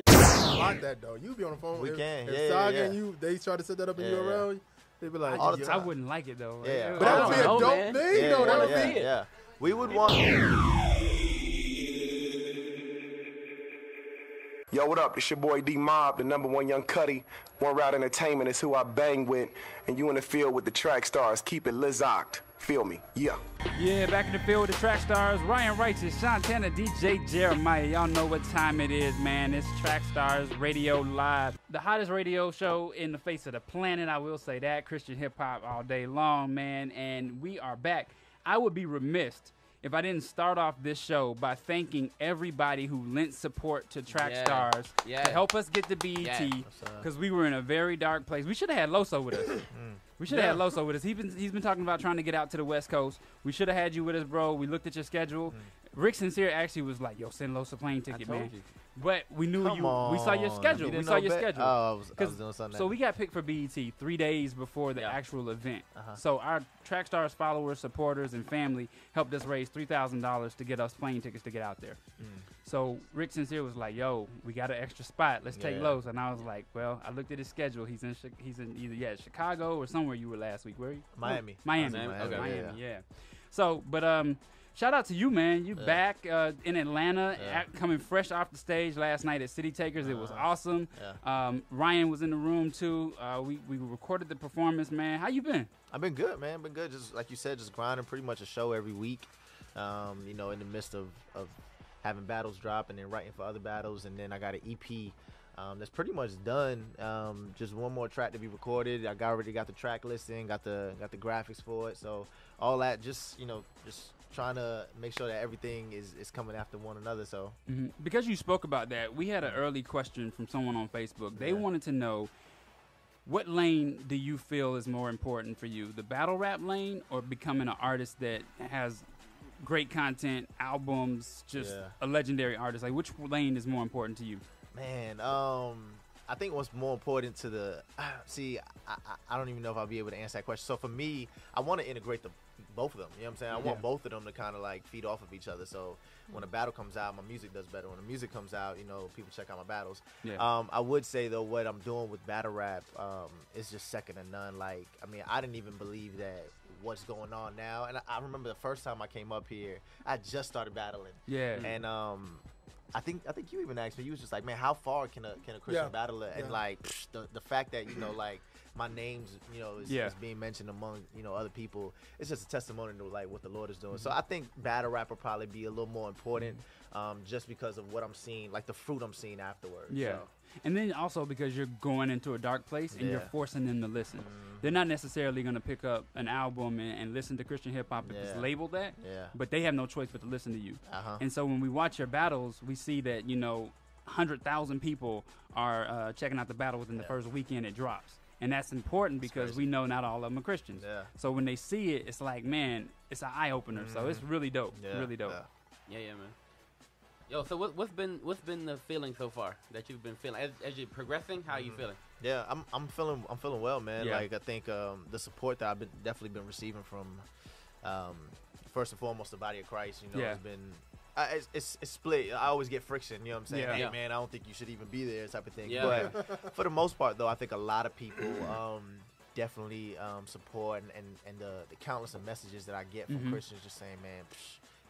Like that though. You be on the phone. We can. If Yeah, Saga yeah. and you, they try to set that up and you Yeah, around, they be like, All the I time. wouldn't like it though. Yeah. but that would be a know, dope man. thing though. That would be. Yeah. We would want. Yo, what up? It's your boy D-Mob, the #1 Young Cuddy. One Route Entertainment is who I bang with, and you in the field with the Trackstarz. Keep it lizocked. Feel me? Yeah. Yeah, back in the field with the Trackstarz. Ryan Righteous, SEANTANA, DJ Jeremiah. Y'all know what time it is, man. It's Trackstarz Radio Live. The hottest radio show in the face of the planet, I will say that. Christian hip-hop all day long, man. And we are back. I would be remiss if I didn't start off this show by thanking everybody who lent support to Trackstarz to help us get to BET, because we were in a very dark place. We should have had Loso with us. We should have had Loso with us. He's been talking about trying to get out to the West Coast. We should have had you with us, bro. We looked at your schedule. Rick Sincere actually was like, yo, send Loso plane ticket, man. But we knew we saw your schedule. We saw your schedule. Oh, I was doing something. So we got picked for BET 3 days before the actual event. So our Trackstarz followers, supporters, and family helped us raise $3,000 to get us plane tickets to get out there. So Rick Sincere was like, yo, we got an extra spot. Let's take Los. And I was like, well, I looked at his schedule. He's in either Chicago or somewhere you were last week. Where are you? Miami. Miami. Okay. Miami, yeah. So, but shout out to you, man. You back in Atlanta, coming fresh off the stage last night at City Takers. It was awesome. Ryan was in the room too. We recorded the performance, man. How you been? I've been good, man. Been good. Just like you said, just grinding pretty much a show every week. You know, in the midst of having battles drop and then writing for other battles, and then I got an EP that's pretty much done. Just one more track to be recorded. I already got the track listing, got the graphics for it. So all that, just trying to make sure that everything is coming after one another. So because you spoke about that, we had an early question from someone on Facebook. They wanted to know, what lane do you feel is more important for you, the battle rap lane or becoming an artist that has great content, albums, just a legendary artist? Like, which lane is more important to you? Man, I think what's more important to the I don't even know if I'll be able to answer that question. So for me, I want to integrate both of them. You know what I'm saying? I want both of them to kind of like feed off of each other. So when a battle comes out, my music does better. When the music comes out, people check out my battles. I would say though, what I'm doing with battle rap is just second to none. Like, I mean, I didn't even believe that what's going on now. And I remember the first time I came up here, I just started battling. And I think you even asked me. You was just like, man, how far can a Christian battler? And like the fact that like my name's is being mentioned among other people. It's just a testimony to like what the Lord is doing. So I think battle rap will probably be a little more important, just because of what I'm seeing, like the fruit I'm seeing afterwards. So. And then also because you're going into a dark place and you're forcing them to listen. They're not necessarily going to pick up an album and listen to Christian hip-hop if it's labeled that, but they have no choice but to listen to you. And so when we watch your battles, we see that, 100,000 people are checking out the battle within the first weekend it drops. And that's important because we know not all of them are Christians. So when they see it, it's like, man, it's an eye-opener. So it's really dope, really dope. Yeah, man. Yo, so what's been the feeling so far that you've been feeling as you're progressing? How are you feeling? Yeah, I'm feeling well, man. Like I think the support that I've definitely been receiving from first and foremost the body of Christ, has been it's split. I always get friction, you know what I'm saying? Hey man, I don't think you should even be there, type of thing. But for the most part though, I think a lot of people definitely support and the countless of messages that I get from Christians just saying, man,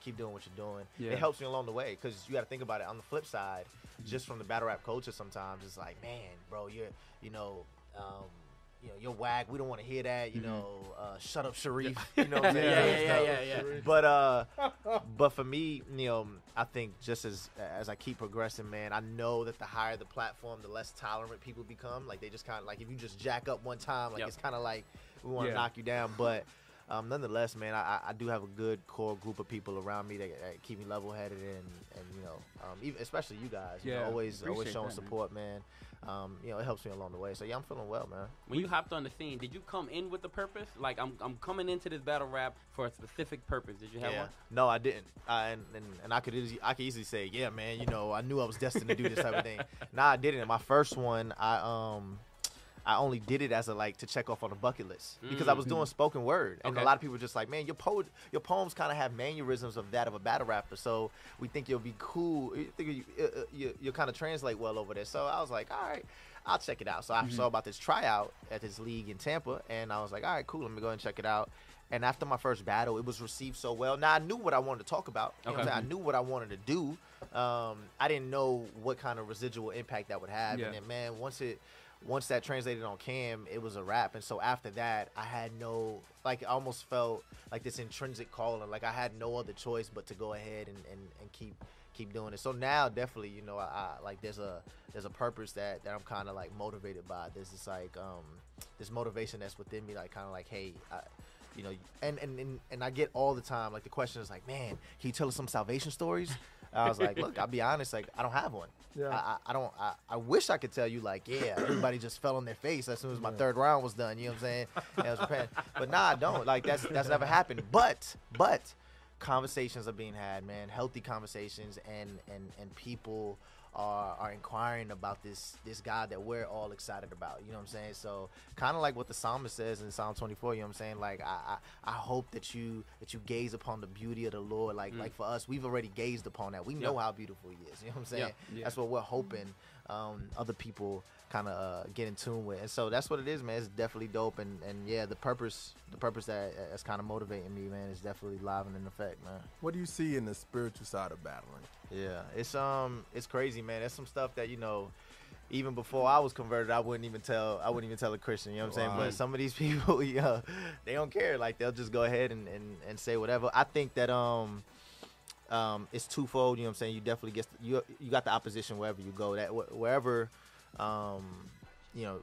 keep doing what you're doing. It helps me along the way, because you got to think about it on the flip side, just from the battle rap culture sometimes it's like, man, bro, you're you're whack, we don't want to hear that, shut up Sharif, you know what I'm saying? But for me, I think just as I keep progressing, man, I know that the higher the platform, the less tolerant people become. Like, they just kind of like, if you just jack up one time, like it's kind of like we want to knock you down. But nonetheless, man, I do have a good core group of people around me that keep me level-headed and even, especially you guys, always showing support, man. It helps me along the way. So yeah, I'm feeling well, man. When you hopped on the scene, did you come in with a purpose? Like, I'm coming into this battle rap for a specific purpose. Did you have one? No, I didn't. And I could easily say, yeah, man, I knew I was destined to do this type of thing. Nah, I didn't. My first one, I only did it as a like to check off on the bucket list because I was doing spoken word, and a lot of people were just like, man, your poems kind of have mannerisms of that of a battle rapper, so we think you'll be cool. You think you'll kind of translate well over there. So I was like, all right, I'll check it out. So I saw about this tryout at this league in Tampa, and I was like, all right, cool, let me go and check it out. And after my first battle, it was received so well. Now, I knew what I wanted to talk about. You know what I'm saying? I knew what I wanted to do. I didn't know what kind of residual impact that would have. And then, man, once that translated on cam, it was a wrap. And so after that, I had no, like, I almost felt like this intrinsic calling. Like, I had no other choice but to go ahead and keep doing it. So now, definitely, you know, I like there's a purpose that I'm kind of, like, motivated by. There's this, like, this motivation that's within me, like, kind of like, hey, you know, and I get all the time, like, the question is like, man, can you tell us some salvation stories? I was like, look, I'll be honest, like, I don't have one. Yeah. I wish I could tell you, like, yeah, everybody just fell on their face as soon as my third round was done, you know what I'm saying? And I was prepared. But nah, I don't. Like, that's never happened. But conversations are being had, man, healthy conversations, and people are inquiring about this God that we're all excited about, you know what I'm saying? So kind of like what the psalmist says in Psalm 24, you know what I'm saying? Like, I hope that you gaze upon the beauty of the Lord. Like for us, we've already gazed upon that. We know how beautiful he is, you know what I'm saying? That's what we're hoping other people kind of get in tune with. And so that's what it is, man. It's definitely dope. And yeah, the purpose that's kind of motivating me, man, is definitely live and in effect, man. What do you see in the spiritual side of battling? Yeah, it's crazy, man. There's some stuff that, you know, even before I was converted, I wouldn't even tell a Christian, you know what I'm saying? But some of these people, they don't care. Like, they'll just go ahead and say whatever. I think that it's twofold, you know what I'm saying? You definitely get you got the opposition wherever you go. That wherever you know,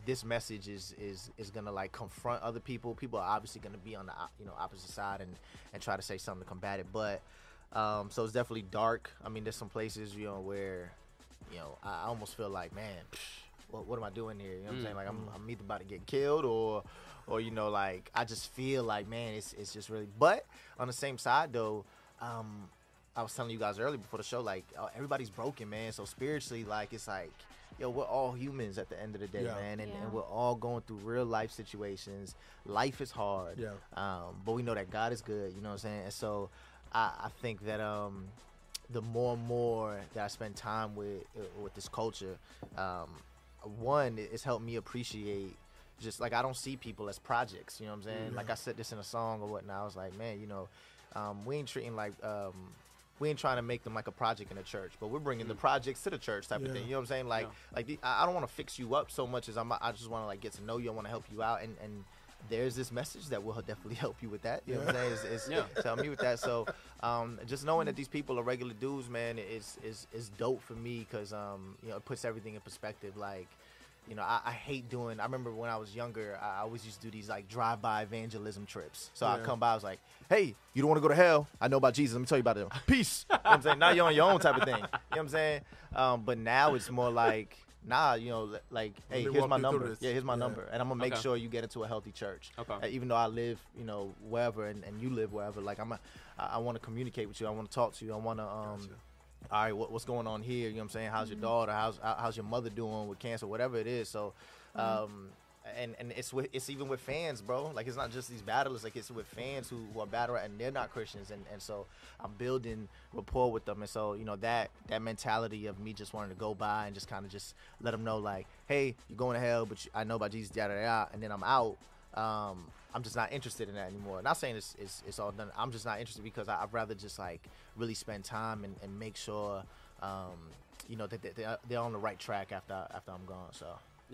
this message is gonna, like, confront other people. People are obviously gonna be on the opposite side and try to say something to combat it. But so it's definitely dark. I mean, there's some places, you know, where, you know, I almost feel like, man, what am I doing here? You know what I'm saying? Like, I'm either about to get killed or you know, like, I just feel like, man, it's just really. But on the same side, though, I was telling you guys earlier before the show, like, everybody's broken, man. So spiritually, like, it's like, yo, we're all humans at the end of the day, man, and we're all going through real life situations. Life is hard, but we know that God is good, you know what I'm saying? And so I think that the more and more that I spend time with this culture, one, it's helped me appreciate, just, like, I don't see people as projects, you know what I'm saying? Like, I said this in a song or whatnot. I was like, man, you know, we ain't treating like we ain't trying to make them like a project in the church, but we're bringing the projects to the church type of thing. You know what I'm saying? Like, I don't want to fix you up so much as I just want to, like, get to know you. I want to help you out, and there's this message that will definitely help you with that. You know what I'm saying? It's help me with that. So just knowing that these people are regular dudes, man, is dope for me, because you know, it puts everything in perspective. Like, you know, I hate doing. I remember when I was younger, I always used to do these, like, drive-by evangelism trips. So I'd come by, I was like, hey, you don't want to go to hell? I know about Jesus. Let me tell you about it. Peace. You know what I'm saying? Now you're on your own type of thing. You know what I'm saying? But now it's more like, nah, you know, like, hey, here's my number. Yeah, here's my number. And I'm going to make sure you get into a healthy church. Even though I live, you know, wherever, and you live wherever, like, I want to communicate with you. I want to talk to you. I want to, all right, what's going on here? You know what I'm saying? How's your daughter? How's your mother doing with cancer? Whatever it is. So, and it's even with fans, bro. Like, it's not just these battlers. Like, it's with fans who are battling and they're not Christians. And so I'm building rapport with them. And so, you know, that mentality of me just wanting to go by and just kind of just let them know, like, hey, you're going to hell, but I know about Jesus, yada, yada, and then I'm out. I'm just not interested in that anymore. Not saying it's all done. I'm just not interested because I'd rather just, like, really spend time and make sure, you know, that they're on the right track after I'm gone. So.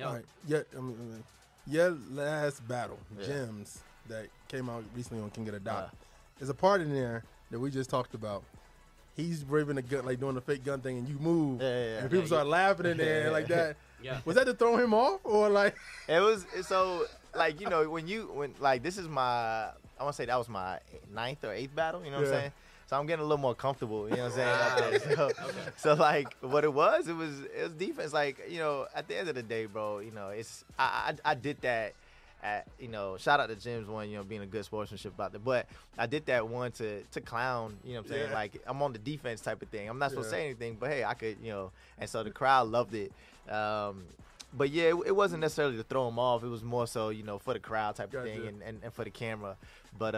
All right. Yeah, I mean, your last battle, Gems, that came out recently on King of the Dot, there's a part in there that we just talked about. He's braving a gun, like, doing the fake gun thing, and you move, and people start laughing in there like that. Was that to throw him off, or, like? It was so. Like, you know, when like, this is I want to say that was my 9th or 8th battle, you know what I'm saying? So I'm getting a little more comfortable, you know what I'm saying? So like, what it was defense. Like, you know, at the end of the day, bro, you know, I did that at, you know, shout out to Jim's one, you know, being a good sportsmanship about that. But I did that one to clown, you know what I'm saying? Like, I'm on the defense type of thing. I'm not supposed to say anything, but hey, I could, you know, and so the crowd loved it. but yeah, it wasn't necessarily to throw him off. It was more so, for the crowd type of Gotcha. thing and for the camera. But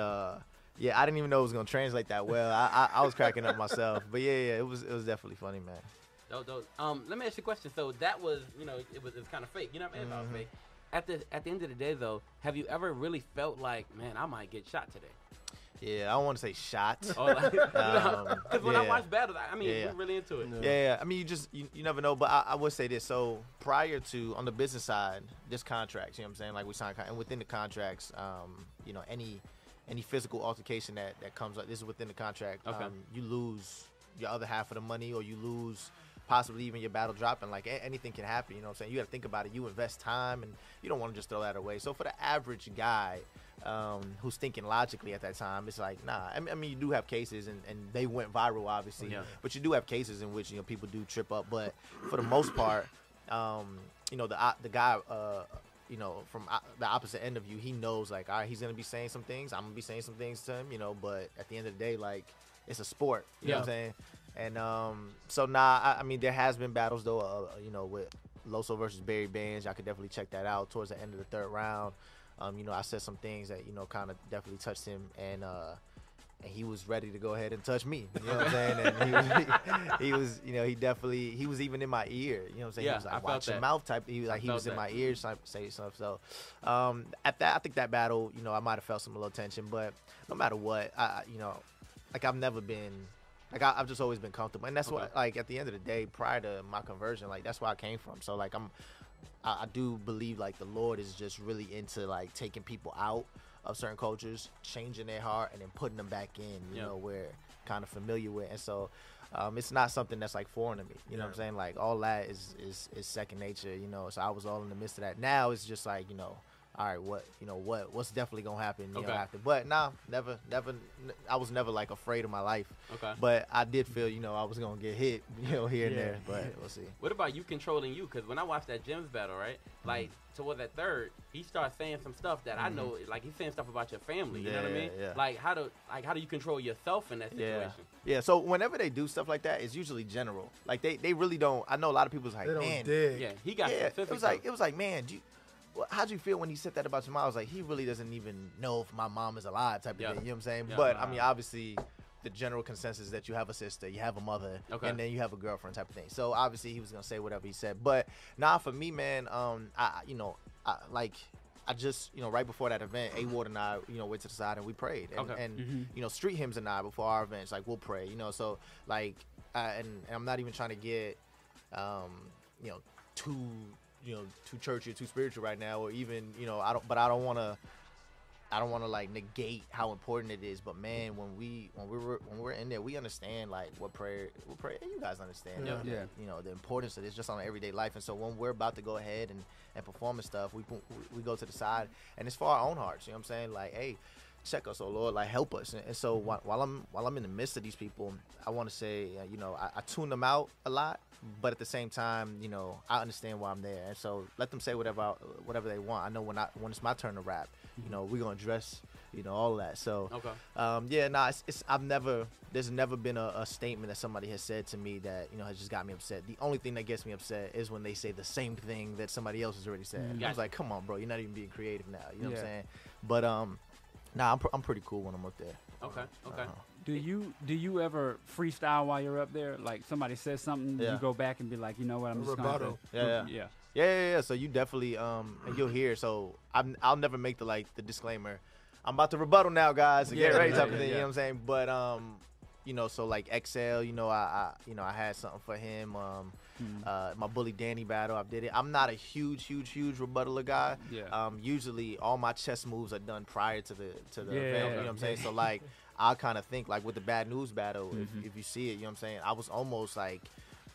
yeah, I didn't even know it was gonna translate that well. I was cracking up myself. But yeah, it was definitely funny, man. Let me ask you a question. So that was, it was kind of fake. You know what I mean? It was fake. At the end of the day, though, have you ever really felt like, man, I might get shot today? Yeah, I don't want to say shot. Because when I watch battles, we're really into it. Yeah. I mean, you never know. But I would say this. So prior to, on the business side, just contracts, you know what I'm saying? Like we sign, and within the contracts, any physical altercation that comes up, this is within the contract. Okay. You lose your other half of the money, or you lose possibly even your battle dropping. Like anything can happen, you know what I'm saying? You got to think about it. You invest time, and you don't want to just throw that away. So for the average guy who's thinking logically at that time, it's like, nah. I mean, you do have cases, and they went viral, obviously. Yeah. But you do have cases in which people do trip up. But for the most part, the guy. From the opposite end of you, he knows, like, all right, he's going to be saying some things. I'm going to be saying some things to him, but at the end of the day, like, it's a sport, you know what I'm saying? And so, I mean, there has been battles, though, with Loso versus Barry Bands. Y'all could definitely check that out towards the end of the third round. I said some things that, kind of definitely touched him, and he was ready to go ahead and touch me. You know what I'm saying? And he was even in my ear. You know what I'm saying? Yeah, he was like, I watch your that. mouth type. He was in my ear say stuff. So at that, I think that battle, I might have felt some little tension, but no matter what, I've never been. Like, I've just always been comfortable. And that's what, like, at the end of the day, prior to my conversion, like, that's where I came from. So, like, I do believe, like, the Lord is just really into, like, taking people out of certain cultures, changing their heart, and then putting them back in, you know, we're kind of familiar with. And so it's not something that's, like, foreign to me. You know what I'm saying? Like, all that is second nature, So I was all in the midst of that. Now it's just, like, all right, what's definitely gonna happen, after. But never. I was never, like, afraid of my life. Okay. But I did feel, I was gonna get hit, here and there. But we'll see. What about you controlling you? Because when I watched that Gems battle, right, like toward that third, he started saying some stuff that I know, like he's saying stuff about your family. You know what I mean? Yeah. Like how do you control yourself in that situation? Yeah. So whenever they do stuff like that, it's usually general. Like they really don't. I know a lot of people's like, They don't man, dig. Yeah, he got specific. It was like, man, how'd you feel when he said that about your mom? I was like, he really doesn't even know if my mom is alive, type of thing. You know what I'm saying? Yeah. But I mean, obviously, the general consensus is that you have a sister, you have a mother, and then you have a girlfriend, type of thing. So obviously, he was gonna say whatever he said. But for me, man, I just, right before that event, A-Ward and I, went to the side and we prayed. And Street Hymns and I, before our events, like, we'll pray, So, like, and I'm not even trying to get, too churchy or too spiritual right now, or even, I don't want to like negate how important it is. But man, when we're in there, we understand, like, what prayer, and you guys understand, the importance of this just on everyday life. And so when we're about to go ahead and perform and stuff, we go to the side, and it's for our own hearts. You know what I'm saying? Like, hey, check us, oh Lord, like, help us. And so while I'm in the midst of these people, I want to say, I tune them out a lot, but at the same time, I understand why I'm there. And so let them say whatever they want. I know when it's my turn to rap, we're gonna address, all of that. So there's never been a statement that somebody has said to me that has just got me upset. The only thing that gets me upset is when they say the same thing that somebody else has already said. I was like, come on, bro, you're not even being creative now. You know what I'm saying? But I'm pretty cool when I'm up there. Okay. Do you ever freestyle while you're up there? Like, somebody says something, you go back and be like, you know what, I'm just Rebuttal. Yeah. So you definitely and you'll hear. So I'll never make the disclaimer, I'm about to rebuttal now, guys. Get ready, type of thing. You know what I'm saying? But so like XL, I had something for him. My Bully Danny battle, I did it. I'm not a huge rebuttaler guy. Usually all my chess moves are done prior to the event. You know what I'm saying? So, like, I kind of think, like, with the Bad News battle, if you see it, you know what I'm saying, I was almost like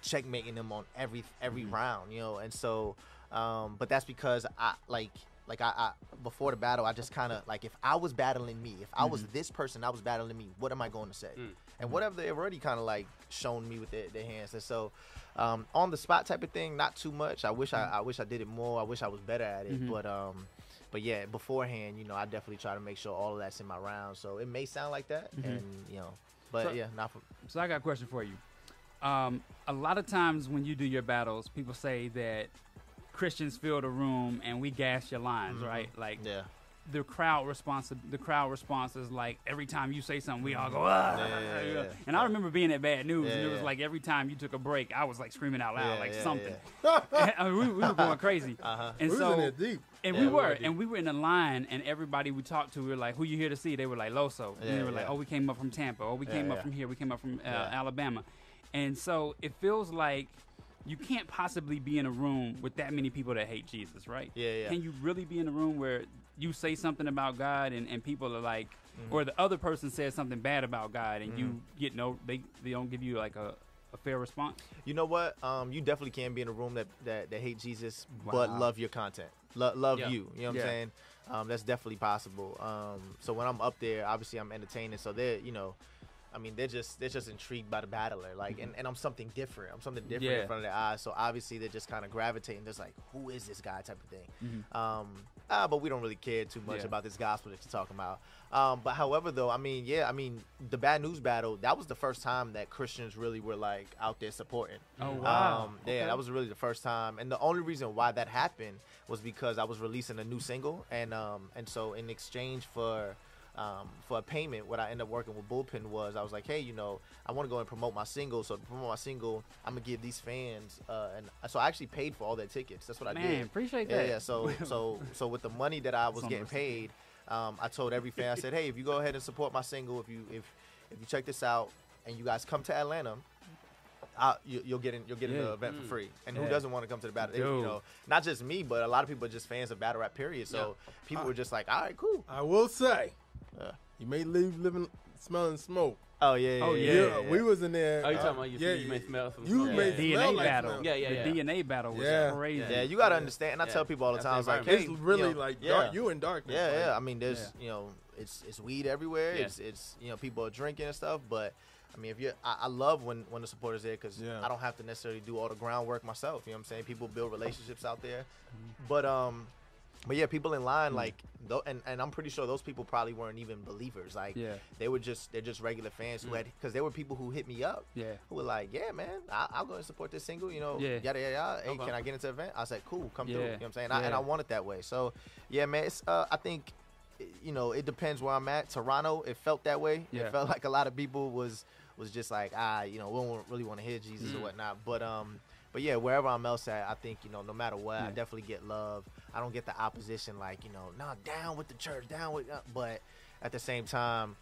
checkmating them on every round, and so but that's because I before the battle, I just kind of, like, if I was battling me, if I was this person, I was battling me, what am I going to say? And whatever they've already kind of, like, shown me with their hands. And so on the spot type of thing, not too much. I wish I did it more. I wish I was better at it. But yeah, beforehand, I definitely try to make sure all of that's in my round. So it may sound like that, and but not for. So I got a question for you. A lot of times when you do your battles, people say that Christians fill the room and we gas your lines, right? Like the crowd response is like every time you say something, we all go, and I remember being at Bad News, and it was like every time you took a break, I was like screaming out loud, like something. I mean, we were going crazy, and we so was in there deep. And we were in the line, and everybody we talked to, we were like, "Who you here to see?" They were like, "Loso," and they were like, "Oh, we came up from Tampa. Oh, we came up from here. We came up from Alabama," and so it feels like you can't possibly be in a room with that many people that hate Jesus, right? Can you really be in a room where you say something about God and people are like, or the other person says something bad about God and you get they don't give you like a fair response? You know what? You definitely can be in a room that hate Jesus, but love your content, love you. You know what I'm saying? That's definitely possible. So when I'm up there, obviously I'm entertaining. So they're, I mean, they're just intrigued by the battler, like, and I'm something different. I'm something different in front of their eyes. So obviously they're just kind of gravitating. Just like, who is this guy, type of thing. But we don't really care too much about this gospel that you're talking about. But however, though, I mean, the Bad News battle, that was the first time that Christians really were like out there supporting. Oh wow! That was really the first time, and the only reason why that happened was because I was releasing a new single, and so in exchange for a payment, what I ended up working with Bullpen was I was like, hey, I want to go and promote my single. So to promote my single, I'm gonna give these fans, and so I actually paid for all their tickets. That's what I did. Man, appreciate that. Yeah. So with the money that I was getting paid, I told every fan, I said, hey, if you go ahead and support my single, if you check this out, and you guys come to Atlanta, you'll get in the event for free. And who doesn't want to come to the battle? Not just me, but a lot of people are just fans of battle rap, period. So people were just like, all right, cool. I will say, you may leave living smelling smoke. Oh yeah. We was in there. Oh, you talking about you may smell some you smoke. may DNA smell like battle. smoke. The DNA battle was crazy. Yeah, you gotta understand. And I tell people all the time, I was like, hey, it's really like dark. You in darkness. Yeah. I mean, there's it's weed everywhere. Yeah. It's people are drinking and stuff. But I mean, I love when the supporters there, because I don't have to necessarily do all the groundwork myself. You know what I'm saying? People build relationships out there. But yeah, people in line, like, and I'm pretty sure those people probably weren't even believers. Like, they're just regular fans who had, because there were people who hit me up, who were like, yeah, man, I'll go and support this single, yada yada. Hey, can I get into the event? I said, cool, come through. You know what I'm saying? And I want it that way. So yeah, man, it's I think, it depends where I'm at. Toronto, it felt that way. It felt like a lot of people was just like, we don't really want to hear Jesus or whatnot. But yeah, wherever I'm else at, I think, no matter what, I definitely get love. I don't get the opposition, like, down with the church, but at the same time,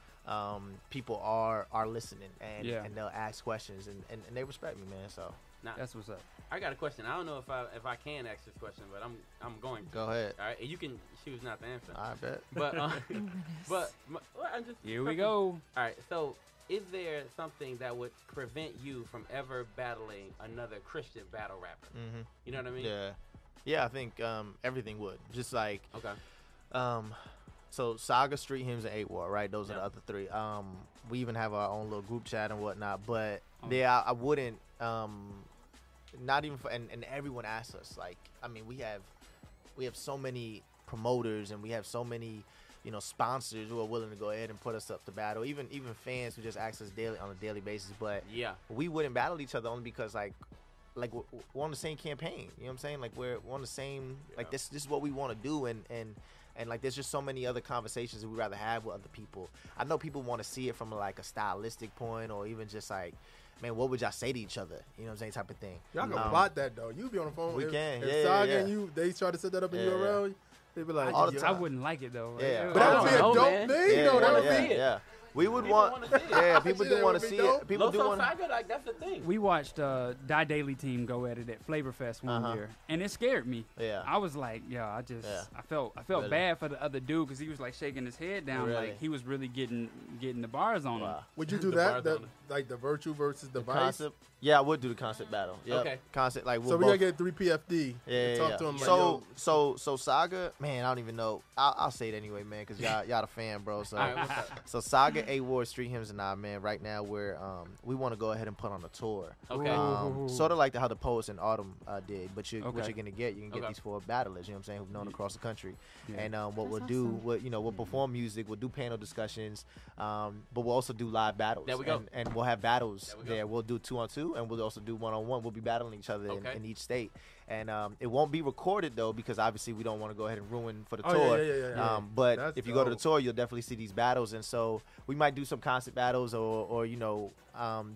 people are listening and they'll ask questions and they respect me, man. So now, that's what's up. I got a question. I don't know if I can ask this question, but I'm going to. Go ahead. All right, and you can choose not to answer. I bet. But I'm just here we go. All right, so. Is there something that would prevent you from ever battling another Christian battle rapper? You know what I mean? Yeah. I think everything would. Just like so Saga, Street Hymns, and 8 War, right? Those are the other three. We even have our own little group chat and whatnot. But I wouldn't. Not even for, and everyone asks us. Like, I mean, we have so many promoters and we have so many sponsors who are willing to go ahead and put us up to battle. Even fans who just ask us on a daily basis. But we wouldn't battle each other only because like we're on the same campaign. You know what I'm saying? Like we're on the same. Like this is what we want to do. And like there's just so many other conversations that we'd rather have with other people. I know people want to see it from like a stylistic point, or even just like, man, what would y'all say to each other? You know what I'm saying? Type of thing. Y'all can plot that though. You be on the phone. We can. If Saga and they try to set that up in URL. They be like, I wouldn't like it though. Yeah, but that would be a dope thing, though. That would be. Yeah. We would want. People do want to see it. People do want. Like that's the thing. We watched Die Daily team go at it at Flavorfest one year, and it scared me. Yeah. I was like, I felt really? bad for the other dude because he was like shaking his head down, like he was really getting the bars on him. Would you do that? Like the virtue versus the vice? Concept? Yeah, I would do the concept battle. Yep. Okay. Concept like so we gotta get 3 PFD. Yeah. Talk to him. So Saga, man, I don't even know. I'll say it anyway, man, because y'all the fan, bro. So so Saga, 8 War, Street Hymns, and I, man, right now we want to go ahead and put on a tour. Okay. Sort of like how the Poets in Autumn did, but what you're gonna get, you can get these 4 battlers. You know what I'm saying? Who've known across the country. Yeah. And what we'll do, we'll perform music, we'll do panel discussions, but we'll also do live battles. There we go. And we'll have battles there. We'll do 2-on-2, and we'll also do 1-on-1. We'll be battling each other in each state. And it won't be recorded though, because obviously we don't want to go ahead and ruin for the Oh, tour. yeah. But That's if you go to the dope. tour, you'll definitely see these battles, and so we might do some concert battles or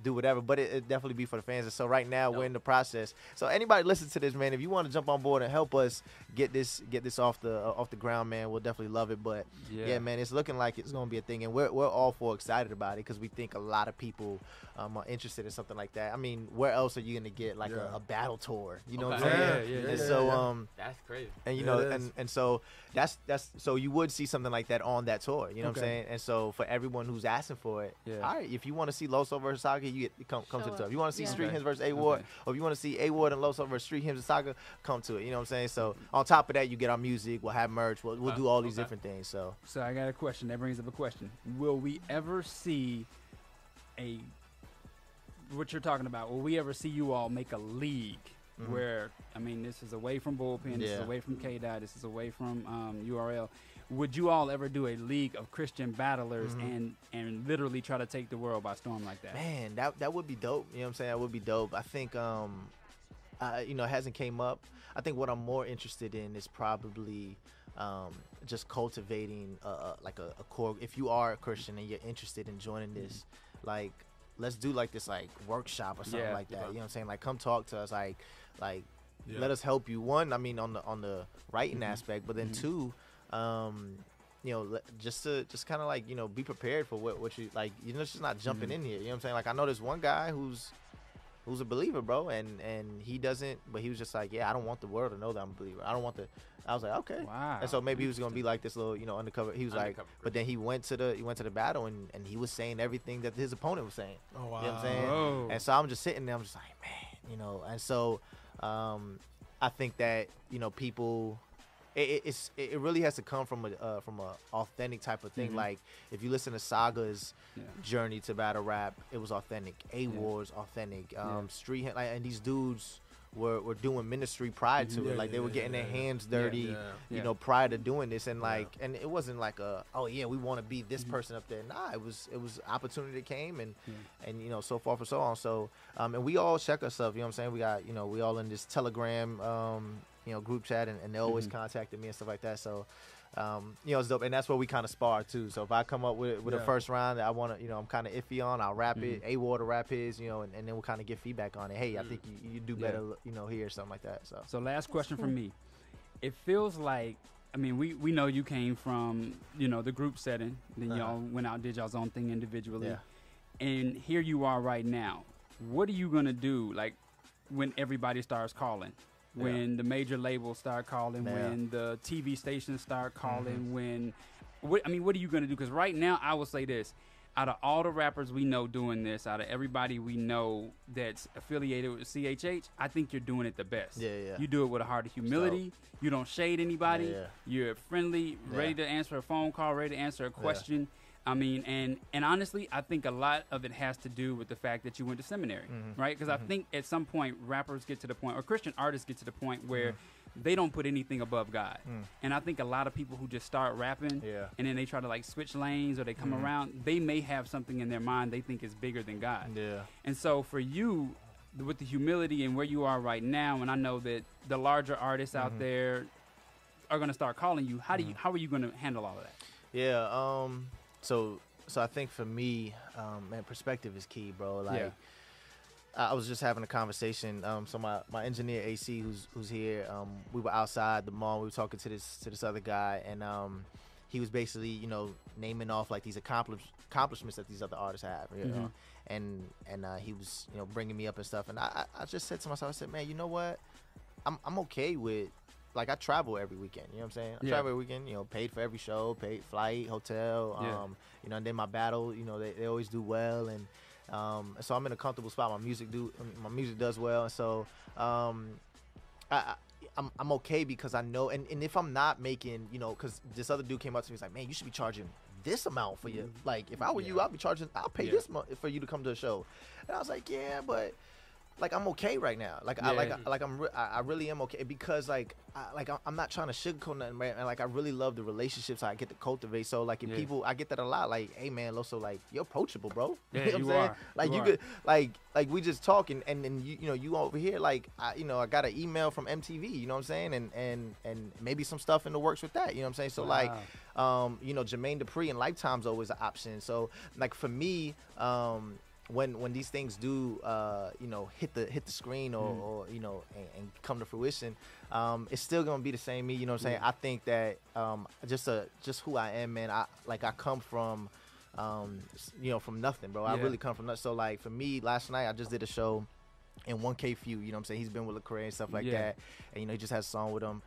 do whatever. But it definitely be for the fans. And so right now we're in the process. So anybody listen to this, man, if you want to jump on board and help us get this off the ground, man, we'll definitely love it. But yeah, man, it's looking like it's gonna be a thing, and we're all for excited about it because we think a lot of people are interested in something like that. I mean, where else are you gonna get like a battle tour? You know what I'm saying? Yeah. And so that's crazy. and you Yeah, know, it is. and so that's so you would see something like that on that tour. You know what I'm saying? And so for everyone who's asking for it, all right, if you want to see Loso versus Saga, you get come to the tour. If you want to see Street Hymns versus A Ward, or if you want to see A Ward and Loso versus Street Hymns and Saga, come to it. You know what I'm saying? So on top of that, you get our music. We'll have merch. We'll do all these different things. So I got a question. That brings up a question. Will we ever see what you're talking about? Will we ever see you all make a league where, I mean, this is away from Bullpen, this is away from K-Dot, this is away from URL. Would you all ever do a league of Christian battlers and literally try to take the world by storm like that? man, that would be dope. You know what I'm saying? That would be dope. I think it hasn't came up. I think what I'm more interested in is probably just cultivating like a core. If you are a Christian and you're interested in joining this, like, let's do like this like workshop or something like that. You know what I'm saying? Like, come talk to us. Like let us help you. One, I mean, on the writing aspect, but then two, just kind of like, be prepared for what you like. Just not jumping in here. You know what I'm saying? Like, I know there's one guy who's a believer, bro, and he doesn't, but he was just like, I don't want the world to know that I'm a believer. I don't want I was like, okay. Wow. And so maybe he was gonna be like this little, undercover. He was like, but then he went to the battle and he was saying everything that his opponent was saying. Oh, wow. You know what I'm saying? Whoa. And so I'm just sitting there, I'm just like, man, and so I think that, people, it really has to come from a authentic type of thing. Like, if you listen to Saga's journey to battle rap, it was authentic. A Ward's authentic. Street, and these dudes were doing ministry prior to it. Like, they were getting their hands dirty, prior to doing this. And and it wasn't like we want to be this person up there. Nah, it was opportunity that came and so far for so on. So and we all check ourselves. You know what I'm saying? We got we all in this Telegram group chat, and they always contacted me and stuff like that. So it's dope, and that's where we kind of spar too. So if I come up with a first round that I want to, I'm kind of iffy on, I'll rap it. A Ward to rap his, and then we'll kind of get feedback on it. Hey, I think you do better, here or something like that. So last question from me. It feels like, I mean, we know you came from the group setting, then y'all went out, did y'all's own thing individually, and here you are right now. What are you gonna do, like, when everybody starts calling? When the major labels start calling, when the TV stations start calling, what are you going to do? Because right now, I will say this. Out of all the rappers we know doing this, out of everybody we know that's affiliated with CHH, I think you're doing it the best. You do it with a heart of humility. You don't shade anybody. You're friendly, ready to answer a phone call, ready to answer a question. I mean, and honestly, I think a lot of it has to do with the fact that you went to seminary, right? Because I think at some point rappers get to the point, or Christian artists get to the point where they don't put anything above God. And I think a lot of people who just start rapping and then they try to like switch lanes or they come around, they may have something in their mind they think is bigger than God. And so for you, with the humility and where you are right now, and I know that the larger artists out there are going to start calling you, how are you going to handle all of that? So I think for me, man, perspective is key, bro. Like, I was just having a conversation. So my engineer AC, who's here, we were outside the mall. We were talking to this other guy, and he was basically, naming off like these accomplishments that these other artists have, you know. And he was, bringing me up and stuff. And I just said to myself, I said, man, you know what? I'm okay with. Like, I travel every weekend, you know what I'm saying? I travel every weekend, paid for every show, paid flight, hotel, and then my battle, they always do well, and so I'm in a comfortable spot. My music does well, and so I'm okay because I know, and if I'm not making, because this other dude came up to me, he's like, man, you should be charging this amount for you. Like, if I were you, I'll pay this much for you to come to a show. And I was like, yeah, but like I'm okay right now. Like I really am okay because I'm not trying to sugarcoat nothing, man. And like I really love the relationships I get to cultivate. So like if people, I get that a lot. Like, hey man, Loso, like you're approachable, bro. Yeah, you know what I'm saying? Like you could like we just talking, and then you over here like I got an email from MTV. You know what I'm saying? And maybe some stuff in the works with that. You know what I'm saying? So like Jermaine Dupri and Lifetime's always an option. So like for me, when these things do hit the screen or and come to fruition, it's still gonna be the same me. You know what I'm saying? I think that just who I am, man. I come from from nothing, bro. I really come from nothing. So like for me, last night I just did a show in 1K Few, you know what I'm saying? He's been with Lecrae and stuff like that. And, he just has a song with him.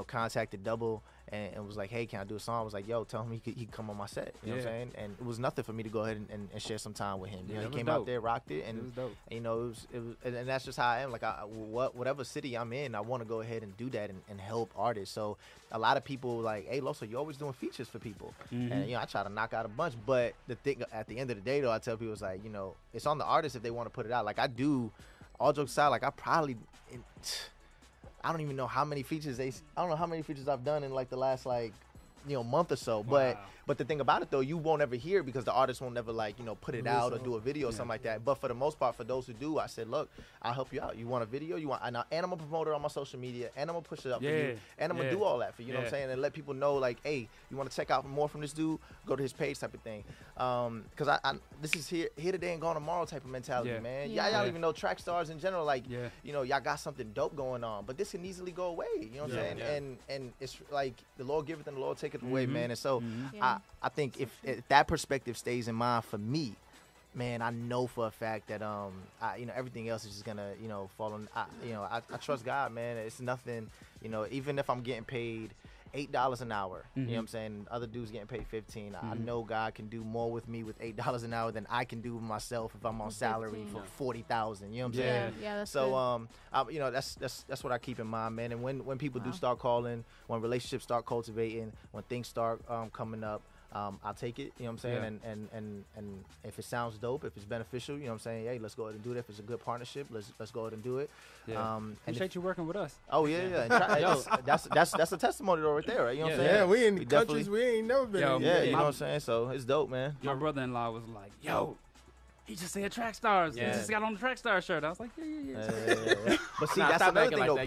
Contacted Double and was like, hey, can I do a song? I was like, yo, tell him he could come on my set. You know what I'm saying? And it was nothing for me to go ahead and share some time with him. He came out there, rocked it, and it was dope. It was and that's just how I am. Like whatever city I'm in, I want to go ahead and do that and help artists. So a lot of people like, hey, Loso, you're always doing features for people. And I try to knock out a bunch, but the thing at the end of the day though, I tell people it's like, it's on the artist if they want to put it out. Like I do, all jokes aside, like I don't even know how many features I don't know how many features I've done in like the last month or so. But the thing about it though, you won't ever hear it because the artist won't never put it out or do a video or something like that. But for the most part, for those who do, I said, look, I'll help you out. You want a video? And I'm gonna promote it on my social media, and I'm gonna push it up for you, and I'm gonna do all that for you. You know what I'm saying? And let people know like, hey, you want to check out more from this dude? Go to his page, type of thing. Because I this is here today and gone tomorrow type of mentality, man. Y'all even know Trackstarz in general, like y'all got something dope going on, but this can easily go away. You know what I'm saying? And it's like the Lord giveth and the Lord taketh away, man. And so I think if that perspective stays in mind for me, man, I know for a fact that everything else is just gonna fall on. I trust God, man. It's nothing. Even if I'm getting paid $8 an hour, you know what I'm saying? Other dudes getting paid $15. I know God can do more with me with $8 an hour than I can do with myself if I'm on salary for $40,000. You know what I'm saying? Yeah, that's so that's what I keep in mind, man. And when people do start calling, when relationships start cultivating, when things start coming up, I'll take it, you know what I'm saying? And if it sounds dope, if it's beneficial, you know what I'm saying? Hey, let's go ahead and do it. If it's a good partnership, let's go ahead and do it. Appreciate you working with us. Oh yeah. And that's a testimony though right there, right? You know what I'm saying? Yeah, we in countries we ain't never been in. Yeah, you know what I'm saying? So it's dope, man. My brother-in-law was like, yo, he just said Trackstarz. He just got on the Trackstar shirt. I was like, yeah. But see, that's another thing though.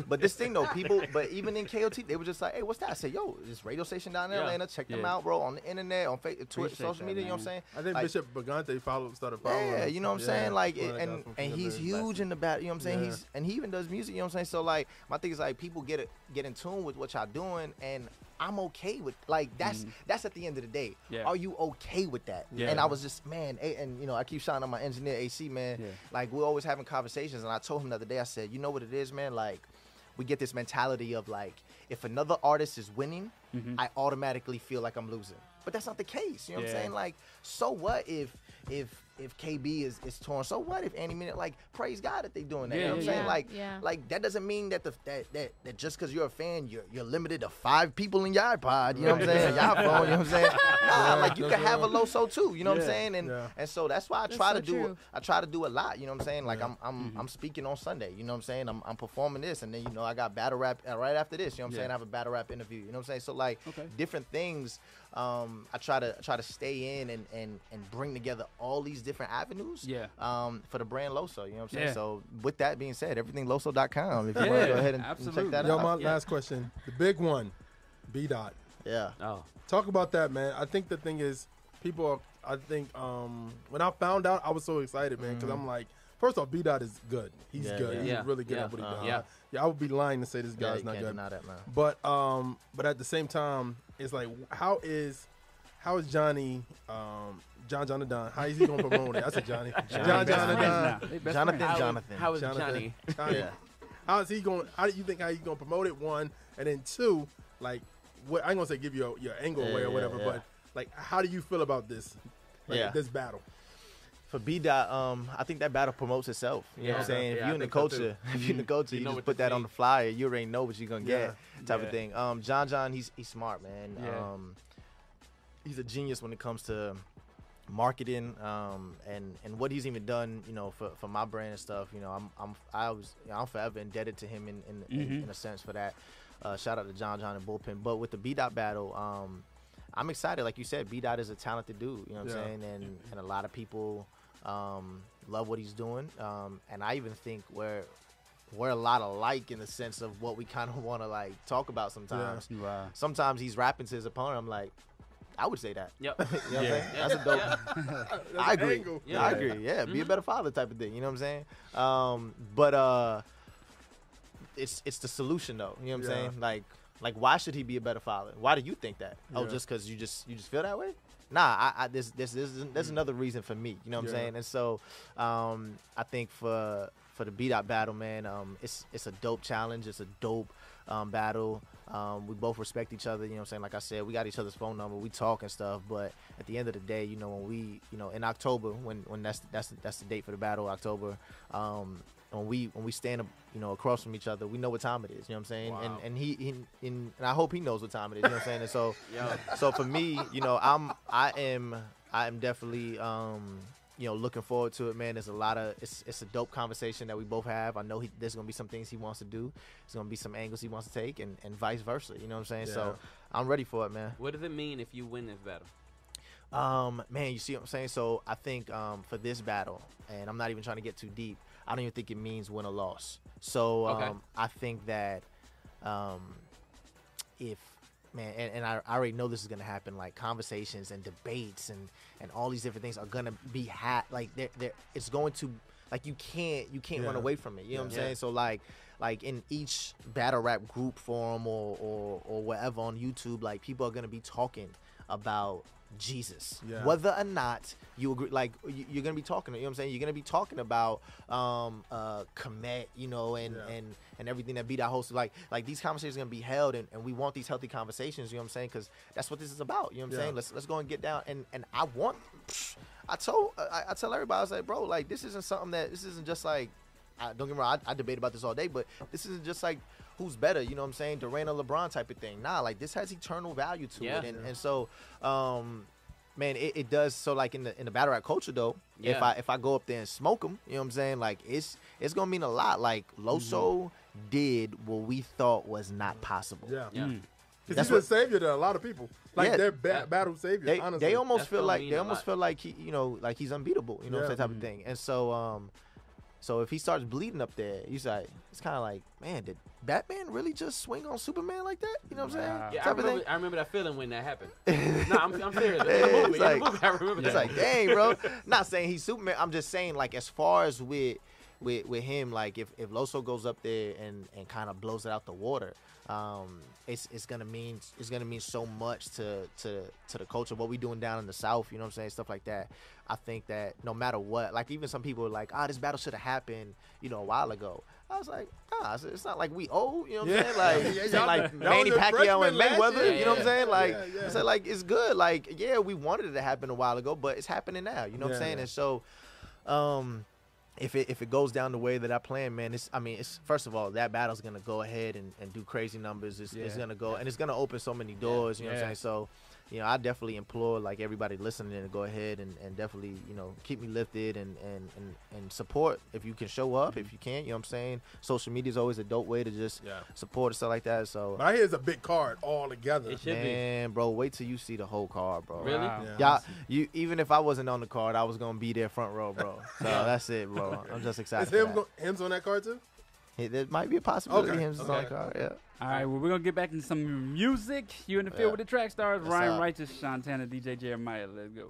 But this thing though, but even in KOT, they were just like, hey, what's that? I said, yo, this radio station down in Atlanta. Check them out, bro, on the internet, on Facebook, Twitter, social media. You know what I'm saying? I think Bishop Bagante started following. Yeah, you know what I'm saying? Like, and he's huge in the battle. You know what I'm saying? He even does music. You know what I'm saying? So like, my thing is like, people get in tune with what y'all doing, and I'm okay with that's at the end of the day. Are you okay with that? And I was just, man, and I keep shouting out my engineer AC, man. Like we're always having conversations, and I told him the other day, I said, you know what it is, man? Like we get this mentality of like, if another artist is winning, I automatically feel like I'm losing. But that's not the case. You know what I'm saying? Like, so what if KB is torn? So what if Annie Minute, like, praise God that they doing that? You know what I'm saying? Like that doesn't mean that that just because you're a fan, you're limited to 5 people in your iPod. You know what I'm saying? Your phone. You know what I'm saying? Nah, like you can have a Loso too. You know what I'm saying? And so that's why I try to do a lot. You know what I'm saying? Like I'm speaking on Sunday. You know what I'm saying? I'm performing this, and then I got battle rap right after this. You know what I'm saying? I have a battle rap interview. You know what I'm saying? So like different things. I try to stay in and bring together all these different avenues for the brand Loso. You know what I'm saying? So with that being said, everythinglosO.com. If you want to go ahead and check that out. My last question, the big one, B-Dot. Yeah. Oh. Talk about that, man. I think the thing is, when I found out, I was so excited, man, because I'm like, first off, B-Dot is good. He's good. He's really good at what he does. I would be lying to say this guy's not good. That, man. But at the same time, it's like, how is Johnny, John the Don? How is he gonna promote it? I said Johnny. Jonathan. How is Johnny? How is he going? How do you think he's gonna promote it? One, and then two, like, what I ain't gonna say give you your angle away or whatever, but like, how do you feel about this? This battle. For B-Dot, I think that battle promotes itself. You know what I'm saying? If you're in the culture, you just put that on the flyer. You already know what you're gonna get, type of thing. John, he's smart, man. He's a genius when it comes to marketing, and what he's even done, you know, for my brand and stuff. You know, I'm forever indebted to him in a sense for that. Shout out to John and Bullpen. But with the B-Dot battle, I'm excited. Like you said, B-Dot is a talented dude. You know what I'm saying? And a lot of people love what he's doing. And I even think we're a lot alike in the sense of what we kind of want to like talk about sometimes. Yeah. Wow. Sometimes he's rapping to his opponent. I'm like, I would say that. Yep. You know what I'm saying? That's a dope. I agree. Yeah, I agree. Yeah, be a better father type of thing. You know what I'm saying? But it's the solution though. You know what I'm saying? Like why should he be a better father? Why do you think that? Oh, just because you just feel that way? Nah, there's another reason for me. You know what I'm saying? And so I think for the B-Dot battle, man, it's a dope challenge. It's a dope battle. We both respect each other. You know what I'm saying? Like I said, we got each other's phone number. We talk and stuff. But at the end of the day, you know, when we, you know, in October, when that's the date for the battle, October. When we stand, you know, across from each other, we know what time it is. You know what I'm saying? Wow. And I hope he knows what time it is. You know what I'm saying? And so, so for me, you know, I am definitely, you know, looking forward to it, man. There's it's a dope conversation that we both have. I know there's gonna be some things he wants to do. There's gonna be some angles he wants to take, and vice versa. You know what I'm saying? Yeah. So I'm ready for it, man. What does it mean if you win this battle? Man, you see what I'm saying? So I think for this battle, and I'm not even trying to get too deep, I don't even think it means win or loss. So I think that if, man, and I already know this is going to happen, like conversations and debates and all these different things are going to be like it's going to, like, you can't run away from it. You know what I'm saying? So like in each battle rap group forum or whatever on YouTube, like people are going to be talking about Jesus, whether or not you agree. Like you're gonna be talking, you know what I'm saying? You're gonna be talking about Komet, you know, and everything that B-Dot hosted. Like these conversations are gonna be held, and we want these healthy conversations. You know what I'm saying? Because that's what this is about. You know what I'm saying? Let's go and get down. And I tell everybody, I was like, bro, like this isn't just like, don't get me wrong, I debate about this all day, but this isn't just like who's better, you know what I'm saying, Durant or LeBron type of thing. Nah, like this has eternal value to it, and so, man, it does. So like in the battle rap culture though, if I go up there and smoke them, you know what I'm saying, like it's gonna mean a lot. Like Loso did what we thought was not possible. Because he's a savior to a lot of people. Like they're battle saviors. Honestly, they almost feel like he, you know, like he's unbeatable. You know what I'm saying, type of thing. And so so if he starts bleeding up there, it's kind of like, man, did Batman really just swing on Superman like that? You know what I'm saying? Yeah, I remember that feeling when that happened. No, I'm serious. In the movie, I remember that. It's like, dang, bro. Not saying he's Superman. I'm just saying, like, as far as with him, like, if Loso goes up there and kind of blows it out the water, it's gonna mean so much to the culture, what we doing down in the South, you know what I'm saying, stuff like that. I think that no matter what, like even some people are like, this battle should have happened, you know, a while ago. I was like, it's not like we owe, you know what I'm saying? Like, like Manny Pacquiao and Mayweather, you know what I'm saying? Like, so like it's good. Like, we wanted it to happen a while ago, but it's happening now, you know what I'm saying? And so, if it goes down the way that I plan, man, it's first of all, that battle's gonna go ahead and do crazy numbers. It's gonna go, and it's gonna open so many doors. You know what I'm saying? So, you know, I definitely implore like everybody listening to go ahead and definitely, you know, keep me lifted and support if you can show up. If you can't, you know what I'm saying? Social media is always a dope way to just support and stuff like that. So, but I hear it's a big card all together. It should be. Bro, wait till you see the whole card, bro. Really? Wow. You even if I wasn't on the card, I was gonna be there front row, bro. So that's it, bro. I'm just excited. Is him's on that card too? There might be a possibility him's on the card. Yeah. All right, well, we're going to get back into some music. You in the field with the Trackstarz, Ryan Righteous, SEANTANA, DJ Jeremiah. Let's go.